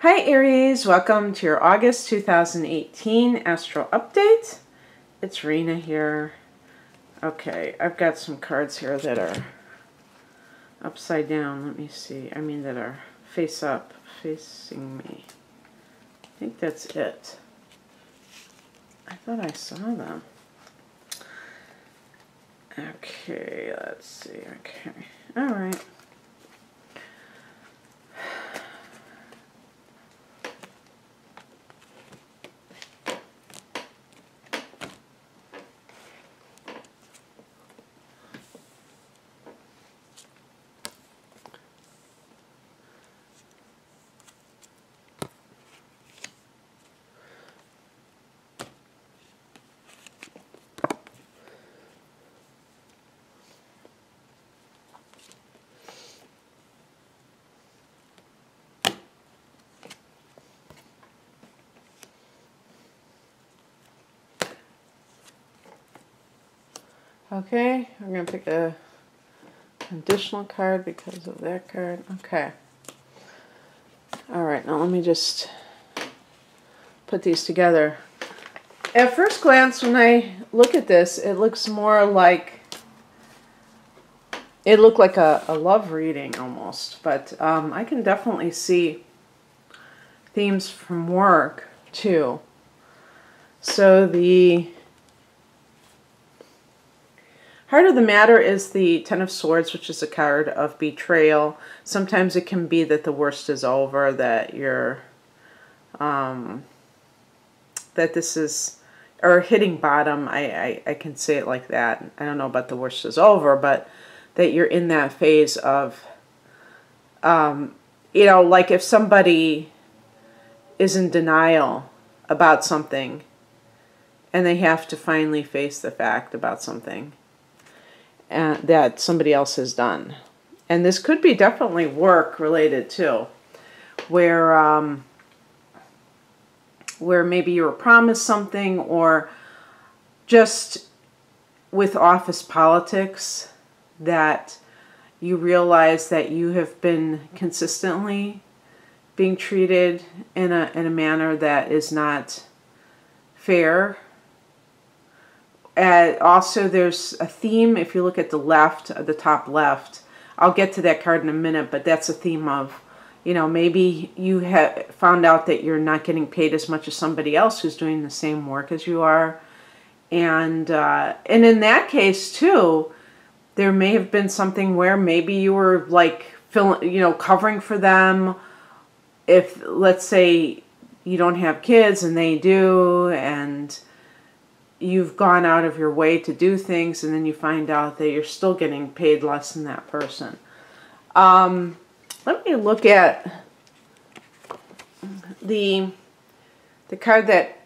Hi Aries, welcome to your August 2018 Astro Update. It's Rena here. Okay, I've got some cards here that are upside down. Let me see. That are face up, facing me. I think that's it. I thought I saw them. Okay, let's see. Okay, all right. Okay, we're going to pick an additional card because of that card. Okay. All right, now let me just put these together. At first glance, when I look at this, it looks more like, it looked like a love reading almost, but I can definitely see themes from work too. So the heart of the matter is the Ten of Swords, which is a card of betrayal. Sometimes it can be that the worst is over, that you're, that this is, or hitting bottom. I can say it like that. I don't know about the worst is over, but that you're in that phase of, you know, like if somebody is in denial about something and they have to finally face the fact about something that somebody else has done. And this could be definitely work related too, where maybe you were promised something, or just with office politics, that you realize that you have been consistently being treated in a manner that is not fair. Also, there's a theme, if you look at the left, the top left, I'll get to that card in a minute, but that's a theme of, you know, maybe you have found out that you're not getting paid as much as somebody else who's doing the same work as you are. And in that case, too, there may have been something where maybe you were, like, covering for them. If, let's say, you don't have kids and they do, and you've gone out of your way to do things, and then you find out that you're still getting paid less than that person. Let me look at the card that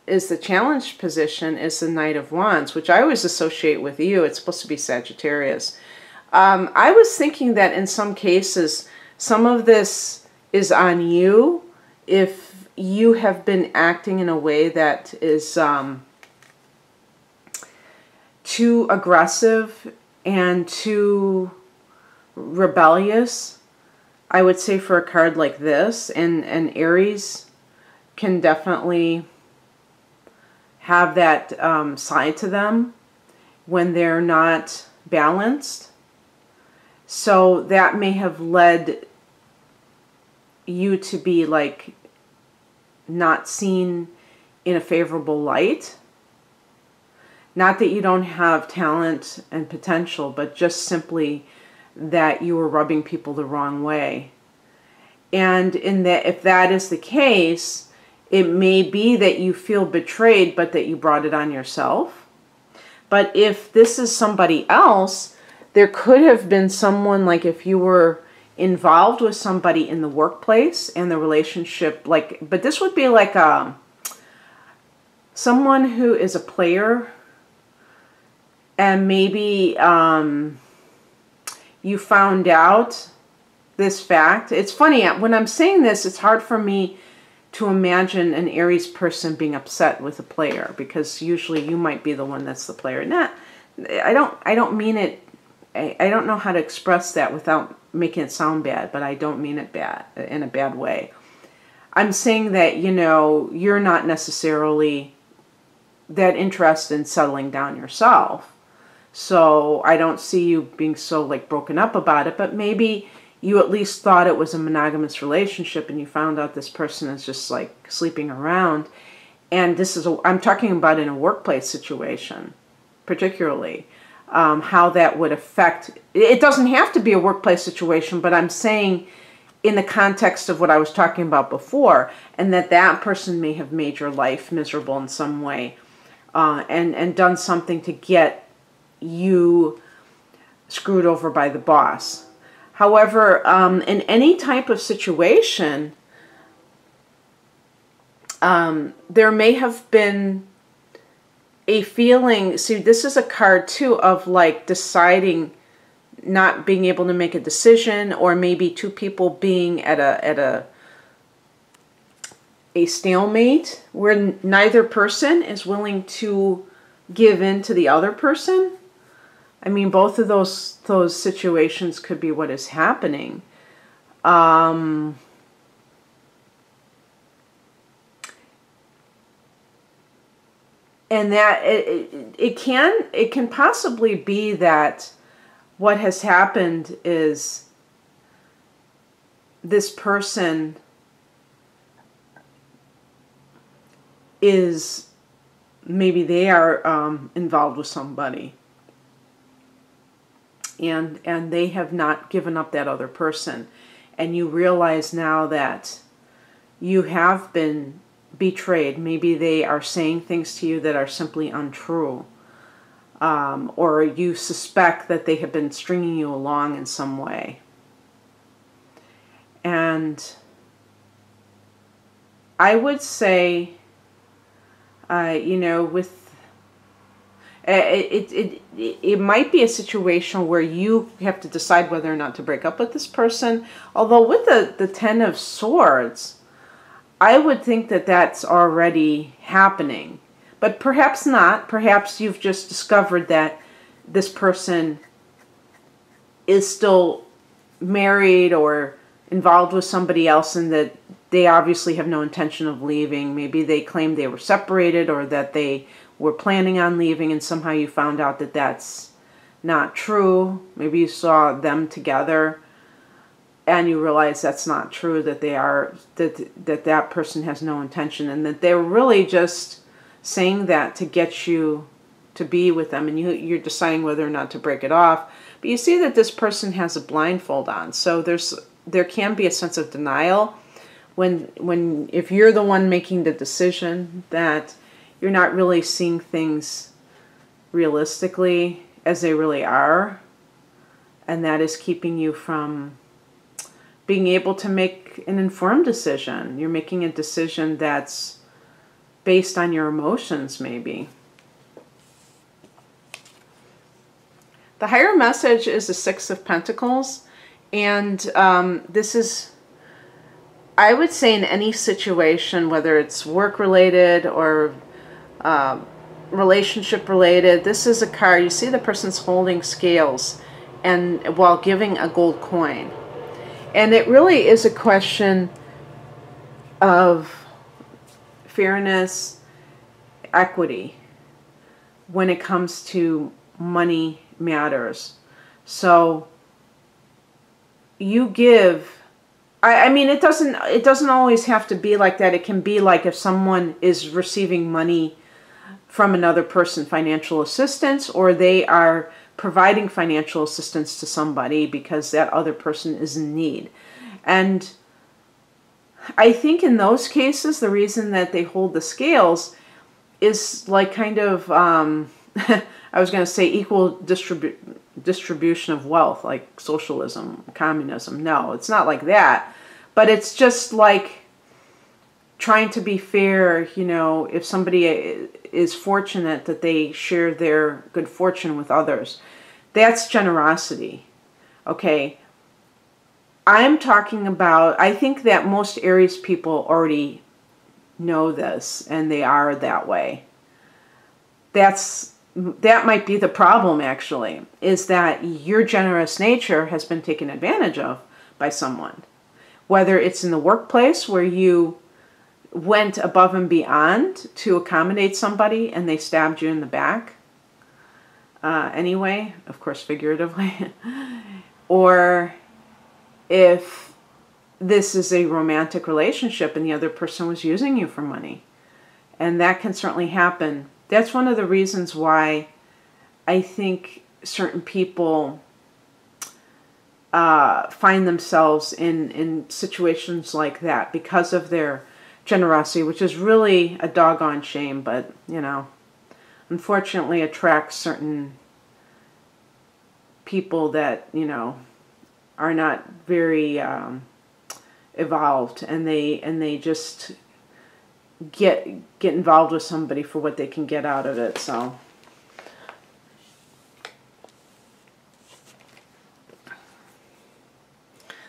is the challenge position is the Knight of Wands, which I always associate with you. It's supposed to be Sagittarius. I was thinking that in some cases, some of this is on you if you have been acting in a way that is too aggressive and too rebellious. I would say for a card like this, and Aries can definitely have that side to them when they're not balanced. So that may have led you to be like not seen in a favorable light. Not that you don't have talent and potential, but just simply that you were rubbing people the wrong way. And in that, if that is the case, it may be that you feel betrayed, but that you brought it on yourself. But if this is somebody else, there could have been someone, like if you were involved with somebody in the workplace and the relationship, like, but this would be like someone who is a player, and maybe you found out this fact. It's funny, when I'm saying this, it's hard for me to imagine an Aries person being upset with a player, because usually you might be the one that's the player. I don't mean it, I don't know how to express that without making it sound bad, but I don't mean it bad, in a bad way. I'm saying that, you know, you're not necessarily that interested in settling down yourself. So I don't see you being so like broken up about it, but maybe you at least thought it was a monogamous relationship and you found out this person is just like sleeping around. And this is, I'm talking about in a workplace situation, particularly, how that would affect, it doesn't have to be a workplace situation, but I'm saying in the context of what I was talking about before, and that person may have made your life miserable in some way, and done something to get you screwed over by the boss. However, in any type of situation, there may have been a feeling, see, this is a card too of like deciding, not being able to make a decision, or maybe two people being at a stalemate where neither person is willing to give in to the other person. I mean, both of those situations could be what is happening. And that it can possibly be that what has happened is this person is, maybe they are involved with somebody, and they have not given up that other person, and you realize now that you have been betrayed. Maybe they are saying things to you that are simply untrue, or you suspect that they have been stringing you along in some way. And I would say, you know, with it might be a situation where you have to decide whether or not to break up with this person. Although with the Ten of Swords, I would think that that's already happening. But perhaps not. Perhaps you've just discovered that this person is still married or involved with somebody else, and that they obviously have no intention of leaving. Maybe they claimed they were separated, or that they were planning on leaving, and somehow you found out that that's not true. Maybe you saw them together and you realize that's not true, that they are, that person has no intention, and that they're really just saying that to get you to be with them, and you're deciding whether or not to break it off. But you see that this person has a blindfold on, so there can be a sense of denial when if you're the one making the decision, that you're not really seeing things realistically as they really are, and that is keeping you from being able to make an informed decision. You're making a decision that's based on your emotions, maybe. The higher message is the Six of Pentacles, and this is, I would say, in any situation, whether it's work-related or relationship-related, this is a card. You see the person's holding scales and while giving a gold coin. And it really is a question of fairness, equity, when it comes to money matters. So you give, I mean, it doesn't always have to be like that. It can be like if someone is receiving money from another person, financial assistance, or they are providing financial assistance to somebody because that other person is in need. And I think in those cases, the reason that they hold the scales is like kind of, I was going to say equal distribution of wealth, like socialism, communism. No, it's not like that. But it's just like trying to be fair. You know, if somebody is fortunate, that they share their good fortune with others. That's generosity. Okay. I'm talking about, I think that most Aries people already know this, and they are that way. That might be the problem, actually, is that your generous nature has been taken advantage of by someone. Whether it's in the workplace where you went above and beyond to accommodate somebody and they stabbed you in the back. Anyway, of course, figuratively. Or if this is a romantic relationship and the other person was using you for money. And that can certainly happen. That's one of the reasons why I think certain people find themselves in situations like that because of their generosity, which is really a doggone shame, but, you know, unfortunately attracts certain people that, you know, are not very evolved, and they just get involved with somebody for what they can get out of it. So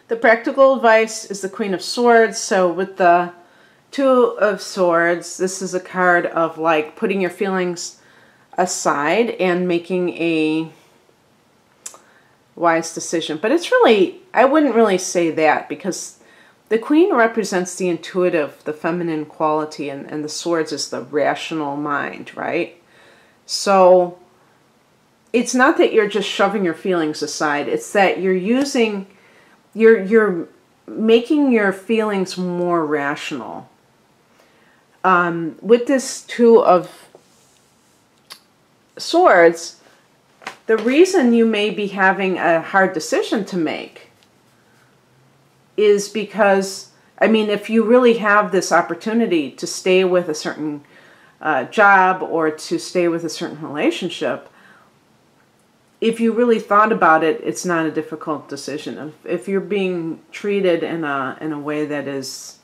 the practical advice is the Queen of Swords. So with the Two of Swords, this is a card of like putting your feelings aside and making a wise decision. But it's really, I wouldn't really say that, because the Queen represents the intuitive, the feminine quality, and the Swords is the rational mind, right? So it's not that you're just shoving your feelings aside. It's that you're using, you're making your feelings more rational. With this Two of Swords, the reason you may be having a hard decision to make is because, I mean, if you really have this opportunity to stay with a certain job or to stay with a certain relationship, if you really thought about it, it's not a difficult decision. If you're being treated in a way that is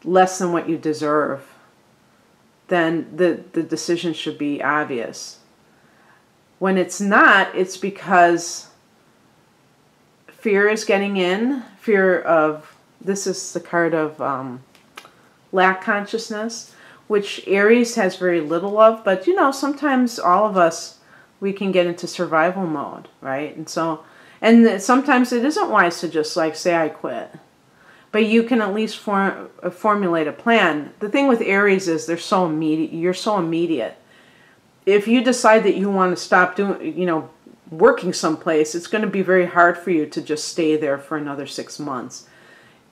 less than what you deserve, then the decision should be obvious. When it's not, it's because fear is getting in. Fear of, this is the card of lack consciousness, which Aries has very little of. But, you know, sometimes all of us, we can get into survival mode, right? And so, and sometimes it isn't wise to just like say, I quit. But you can at least formulate a plan. The thing with Aries is they're so immediate. You're so immediate. If you decide that you want to stop doing, you know, working someplace, it's going to be very hard for you to just stay there for another 6 months,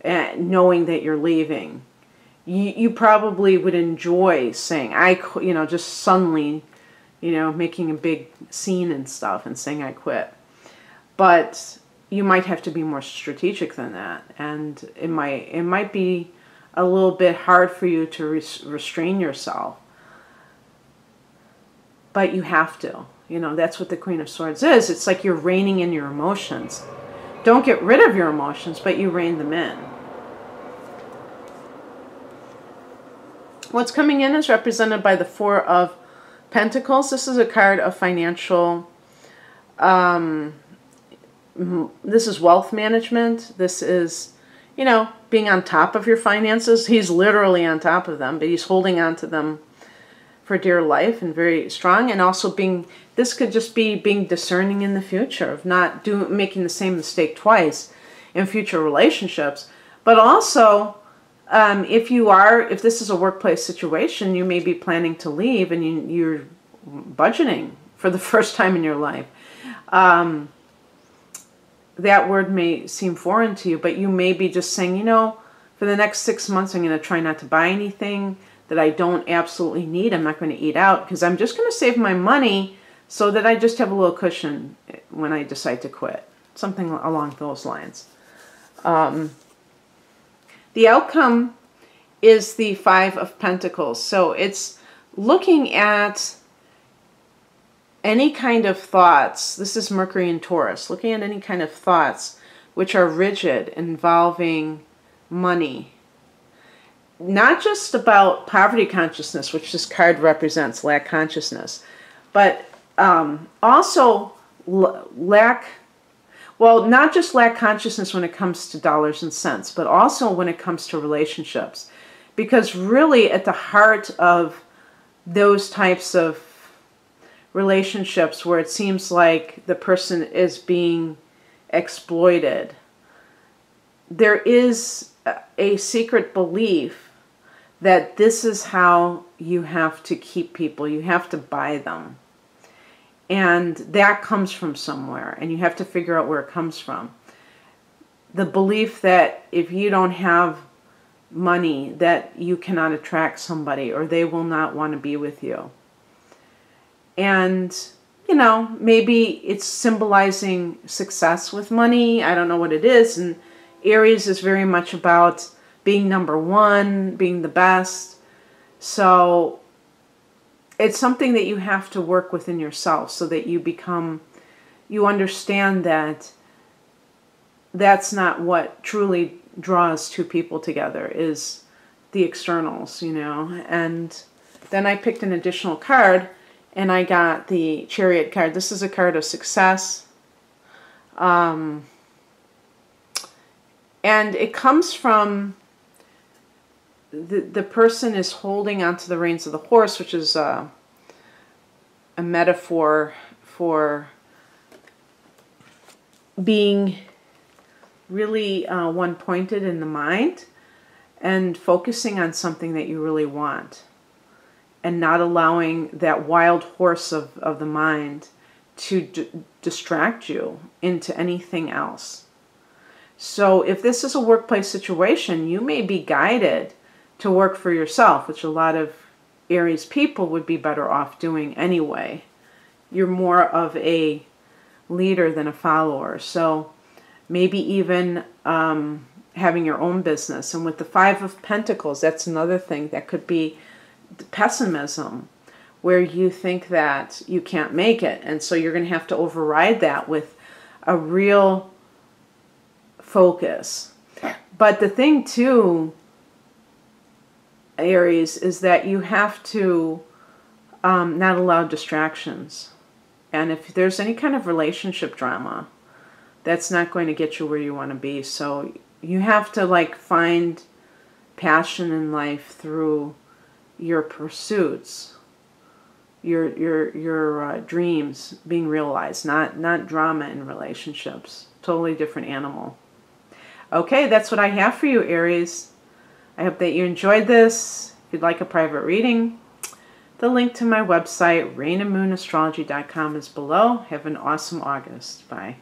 knowing that you're leaving. You probably would enjoy saying, you know, just suddenly, you know, making a big scene and stuff and saying I quit. But you might have to be more strategic than that, and it might be a little bit hard for you to restrain yourself. But you have to. You know, that's what the Queen of Swords is. It's like you're reining in your emotions. Don't get rid of your emotions, but you rein them in. What's coming in is represented by the Four of Pentacles. This is a card of financial, this is wealth management. This is, you know, being on top of your finances. He's literally on top of them, but he's holding on to them for dear life and very strong. And also being, this could just be being discerning in the future, of not making the same mistake twice in future relationships. But also, if this is a workplace situation, you may be planning to leave and you're budgeting for the first time in your life. That word may seem foreign to you, but you may be just saying, you know, for the next 6 months, I'm going to try not to buy anything that I don't absolutely need. I'm not going to eat out because I'm just going to save my money so that I just have a little cushion when I decide to quit. Something along those lines. The outcome is the Five of Pentacles. So it's looking at any kind of thoughts. This is Mercury and Taurus. Looking at any kind of thoughts which are rigid, involving money. Not just about poverty consciousness, which this card represents, lack consciousness, but also lack, well, not just lack consciousness when it comes to dollars and cents, but also when it comes to relationships. Because really at the heart of those types of relationships where it seems like the person is being exploited, there is a secret belief that this is how you have to keep people. You have to buy them. And that comes from somewhere, and you have to figure out where it comes from. The belief that if you don't have money, that you cannot attract somebody, or they will not want to be with you. And, you know, maybe it's symbolizing success with money. I don't know what it is. And Aries is very much about being number one, being the best. So it's something that you have to work within yourself so that you understand that that's not what truly draws two people together, is the externals, you know. And then I picked an additional card, and I got the Chariot card. This is a card of success. And it comes from the person is holding onto the reins of the horse, which is a metaphor for being really one-pointed in the mind and focusing on something that you really want, and not allowing that wild horse of the mind to distract you into anything else. So if this is a workplace situation, you may be guided to work for yourself, which a lot of Aries people would be better off doing anyway. You're more of a leader than a follower. So maybe even having your own business. And with the Five of Pentacles, that's another thing that could be pessimism, where you think that you can't make it. And so you're going to have to override that with a real focus. But the thing too, Aries, is that you have to not allow distractions. And if there's any kind of relationship drama, that's not going to get you where you want to be. So you have to like find passion in life through your pursuits, your dreams being realized, not drama in relationships. Totally different animal. Okay, that's what I have for you, Aries. I hope that you enjoyed this. If you'd like a private reading, the link to my website, rainandmoonastrology.com, is below. Have an awesome August. Bye.